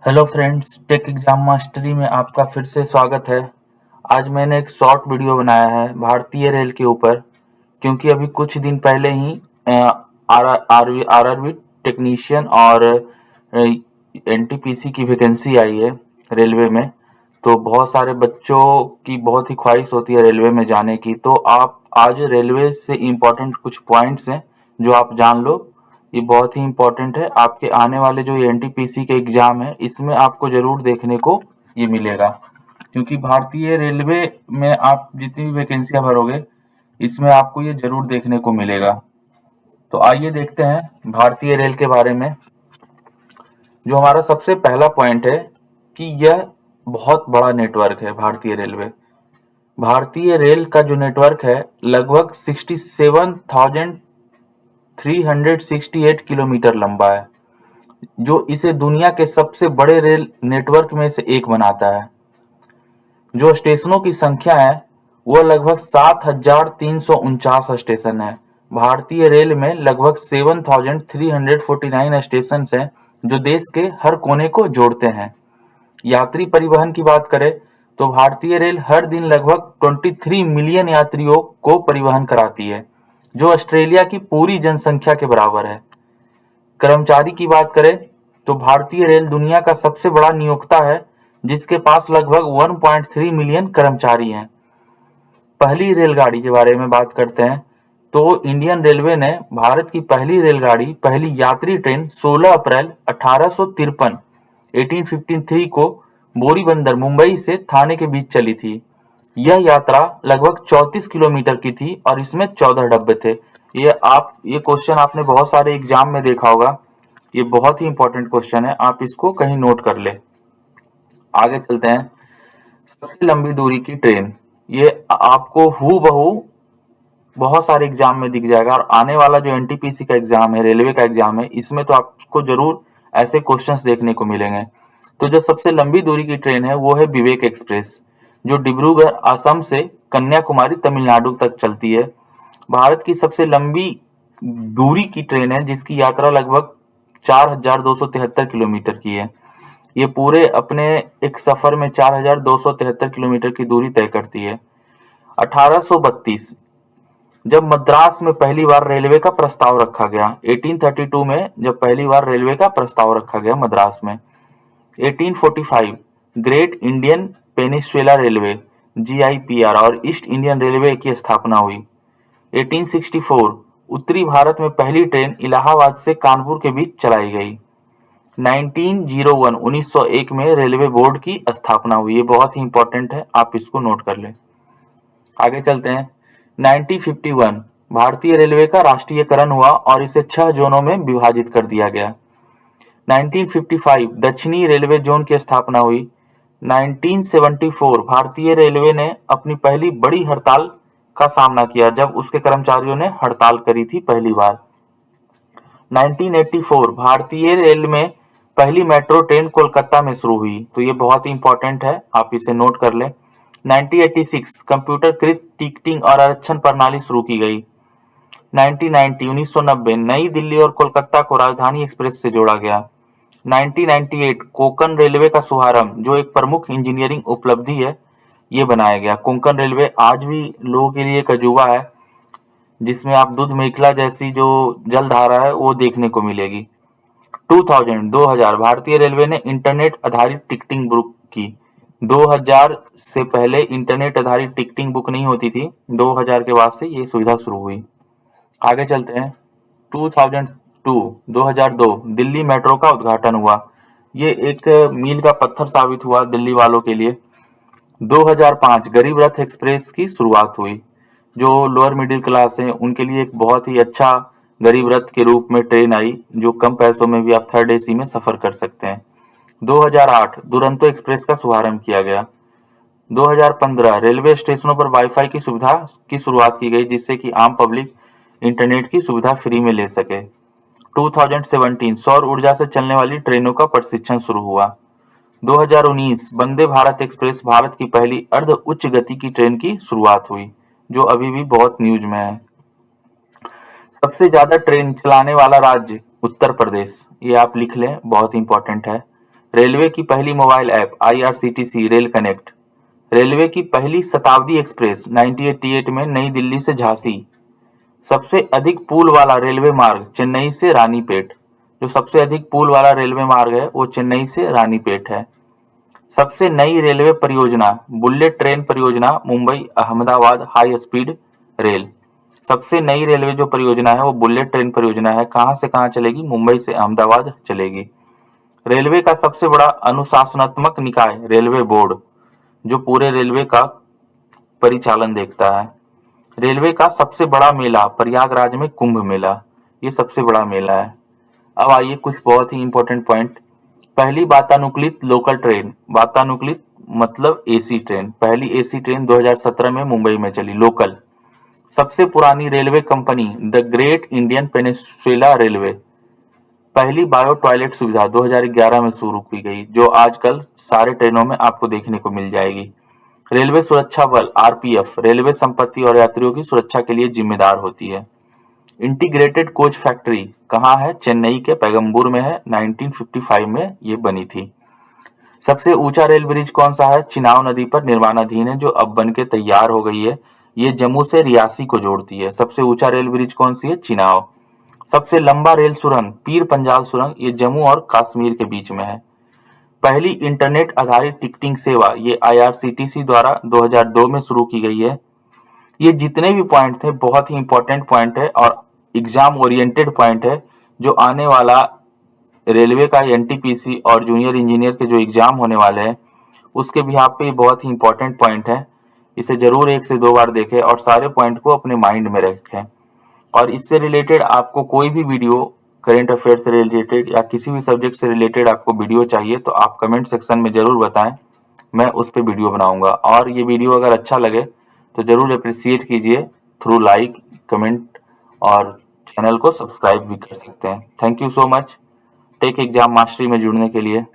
Hello friends, Tech Exam Mastery में आपका फिर से स्वागत है। आज मैंने एक शॉर्ट वीडियो बनाया है भारतीय रेल के ऊपर, क्योंकि अभी कुछ दिन पहले ही आरआरबी टेक्नीशियन और एनटीपीसी की वैकेंसी आई है रेलवे में। तो बहुत सारे बच्चों की बहुत ही ख्वाहिश होती है रेलवे में जाने की। तो आप आज रेलवे से इम्पोर्टेंट कुछ पॉइंट्स हैं जो आप जान लो। ये बहुत ही इम्पोर्टेंट है, आपके आने वाले जो एनटीपीसी के एग्जाम है इसमें आपको जरूर देखने को ये मिलेगा, क्योंकि भारतीय रेलवे में आप जितनी भी वैकेंसियां भरोगे इसमें आपको ये जरूर देखने को मिलेगा। तो आइए देखते हैं भारतीय रेल के बारे में। जो हमारा सबसे पहला पॉइंट है कि यह बहुत बड़ा नेटवर्क है भारतीय रेलवे। भारतीय रेल का जो नेटवर्क है लगभग 67,368 किलोमीटर लंबा है, जो इसे दुनिया के सबसे बड़े रेल नेटवर्क में से एक बनाता है। जो स्टेशनों की संख्या है वह लगभग 7,349 स्टेशन है। भारतीय रेल में लगभग 7,349 स्टेशन हैं जो देश के हर कोने को जोड़ते हैं। यात्री परिवहन की बात करें तो भारतीय रेल हर दिन लगभग 23 मिलियन यात्रियों को परिवहन कराती है, जो ऑस्ट्रेलिया की पूरी जनसंख्या के बराबर है। कर्मचारी की बात करें तो भारतीय रेल दुनिया का सबसे बड़ा नियोक्ता है, जिसके पास लगभग 1.3 मिलियन कर्मचारी हैं। पहली रेलगाड़ी के बारे में बात करते हैं तो इंडियन रेलवे ने भारत की पहली यात्री ट्रेन 16 अप्रैल 1853 को बोरीबंदर मुंबई से थाने के बीच चली थी। यह यात्रा लगभग 34 किलोमीटर की थी और इसमें 14 डब्बे थे। ये क्वेश्चन आपने बहुत सारे एग्जाम में देखा होगा। ये बहुत ही इंपॉर्टेंट क्वेश्चन है, आप इसको कहीं नोट कर ले। आगे चलते हैं। सबसे लंबी दूरी की ट्रेन, ये आपको हूबहू बहुत सारे एग्जाम में दिख जाएगा, और आने वाला जो एनटीपीसी का एग्जाम है, रेलवे का एग्जाम है, इसमें तो आपको जरूर ऐसे क्वेश्चंस देखने को मिलेंगे। तो जो सबसे लंबी दूरी की ट्रेन है वो है विवेक एक्सप्रेस, जो डिब्रूगढ़ असम से कन्याकुमारी तमिलनाडु तक चलती है। भारत की सबसे लंबी दूरी की ट्रेन है जिसकी यात्रा लगभग 4,273 किलोमीटर की है। ये पूरे अपने एक सफर में 4,273 किलोमीटर की दूरी तय करती है। 1832 जब मद्रास में पहली बार रेलवे का प्रस्ताव रखा गया, 1832 में जब पहली बार रेलवे का प्रस्ताव रखा गया मद्रास में। 1845 great Indian peninsula railway GIPR और ईस्ट इंडियन रेलवे की स्थापना हुई। 1864 उत्तरी भारत में पहली ट्रेन इलाहाबाद से कानपुर के बीच चलाई गई। 1901 में रेलवे बोर्ड की स्थापना हुई। ये बहुत ही इंपॉर्टेंट है, आप इसको नोट कर लें। आगे चलते हैं। 1951 भारतीय रेलवे का राष्ट्रीयकरण हुआ और इसे 6 जोनों में विभाजित कर दिया गया। 1955 दक्षिणी रेलवे जोन की स्थापना हुई। 1974 भारतीय रेलवे ने अपनी पहली बड़ी हड़ताल का सामना किया, जब उसके कर्मचारियों ने हड़ताल करी थी पहली बार। 1984 भारतीय रेल में पहली मेट्रो ट्रेन कोलकाता में शुरू हुई। तो ये बहुत ही इंपॉर्टेंट है, आप इसे नोट कर लें। 1986 कंप्यूटरकृत टिकटिंग और आरक्षण प्रणाली शुरू की गई। 1990 नई दिल्ली और कोलकाता को राजधानी एक्सप्रेस से जोड़ा गया। 1998 कोंकण रेलवे का शुभारंभ, जो एक प्रमुख इंजीनियरिंग उपलब्धि है, ये बनाया गया। कोंकण रेलवे आज भी लोगों के लिए एक अजूबा है, जिसमें आप दूध मेखला जैसी जो जलधारा है वो देखने को मिलेगी। 2000 भारतीय रेलवे ने इंटरनेट आधारित टिकटिंग बुक की। 2000 से पहले इंटरनेट आधारित टिकटिंग बुक नहीं होती थी, 2000 के बाद से ये सुविधा शुरू हुई। आगे चलते हैं। 2002 दिल्ली मेट्रो का उद्घाटन हुआ। ये एक मील का पत्थर साबित हुआ दिल्ली वालों के लिए। 2005 गरीब रथ एक्सप्रेस की शुरुआत हुई। जो लोअर मिडिल क्लास है उनके लिए एक बहुत ही अच्छा गरीब रथ के रूप में ट्रेन आई, जो कम पैसों में भी आप थर्ड AC में सफर कर सकते हैं। 2008 दुरंतो एक्सप्रेस का शुभारंभ किया गया। 2015 रेलवे स्टेशनों पर वाईफाई की सुविधा की शुरुआत की गई, जिससे कि आम पब्लिक इंटरनेट की सुविधा फ्री में ले सके। 2017 सौर ऊर्जा से चलने वाली ट्रेनों का प्रशिक्षण शुरू हुआ। 2019 वंदे भारत एक्सप्रेस भारत की पहली अर्ध उच्च गति की ट्रेन की शुरुआत हुई, जो अभी भी बहुत न्यूज में है। सबसे ज्यादा ट्रेन चलाने वाला राज्य उत्तर प्रदेश, ये आप लिख लें, बहुत इंपॉर्टेंट है। रेलवे की पहली mobile app IRCTC rail connect. Railway की पहली शताब्दी एक्सप्रेस 1988 में नई दिल्ली से झांसी। सबसे अधिक पुल वाला रेलवे मार्ग चेन्नई से रानीपेट। जो सबसे अधिक पुल वाला रेलवे मार्ग है वो चेन्नई से रानीपेट है। सबसे नई रेलवे परियोजना बुलेट ट्रेन परियोजना Mumbai Ahmedabad high speed rail. सबसे नई रेलवे जो परियोजना है वो बुलेट ट्रेन परियोजना है। कहां से कहां चलेगी? मुंबई से अहमदाबाद चलेगी। रेलवे का सबसे बड़ा अनुशासनात्मक निकाय रेलवे बोर्ड, जो पूरे रेलवे का परिचालन देखता है। रेलवे का सबसे बड़ा मेला प्रयागराज में कुंभ मेला, ये सबसे बड़ा मेला है। अब आइए कुछ बहुत ही इंपॉर्टेंट पॉइंट। पहली वातानुकूलित लोकल ट्रेन, वातानुकूलित मतलब एसी ट्रेन, पहली एसी ट्रेन 2017 में मुंबई में चली लोकल। सबसे पुरानी railway company the great Indian peninsula railway. पहली बायो टॉयलेट सुविधा 2011 में शुरू की गई, जो आजकल सारे ट्रेनों में आपको देखने को मिल जाएगी। रेलवे सुरक्षा बल RPF रेलवे संपत्ति और यात्रियों की सुरक्षा के लिए जिम्मेदार होती है। इंटीग्रेटेड कोच फैक्ट्री कहाँ है? चेन्नई के पैगम्बूर में है। 1955 में ये बनी थी। सबसे ऊंचा रेल ब्रिज कौन सा है? चिनाब नदी पर निर्माणाधीन है, जो अब बन के तैयार हो गई है। ये जम्मू से रियासी को जोड़ती है। सबसे ऊंचा रेल ब्रिज कौन सी है? चिनाब। सबसे लंबा रेल सुरंग पीर पंजाल सुरंग, ये जम्मू और कश्मीर के बीच में है। पहली इंटरनेट आधारित टिकटिंग सेवा ये IRCTC द्वारा 2002 में शुरू की गई है। ये जितने भी पॉइंट थे बहुत ही इंपॉर्टेंट पॉइंट है और एग्जाम ओरिएंटेड पॉइंट है, जो आने वाला रेलवे का NTPC और जूनियर इंजीनियर के जो एग्जाम होने वाले हैं उसके भी आप पे ये बहुत ही इंपॉर्टेंट पॉइंट है। इसे जरूर 1 से 2 बार देखें और सारे पॉइंट को अपने माइंड में रखें। और इससे रिलेटेड आपको कोई भी वीडियो करेंट अफेयर से रिलेटेड या किसी भी सब्जेक्ट से रिलेटेड आपको वीडियो चाहिए तो आप कमेंट सेक्शन में जरूर बताएं, मैं उस पर वीडियो बनाऊंगा। और ये वीडियो अगर अच्छा लगे तो जरूर अप्रिशिएट कीजिए थ्रू लाइक, कमेंट और चैनल को सब्सक्राइब भी कर सकते हैं। Thank you so much Tech Exam Mastery में जुड़ने के लिए।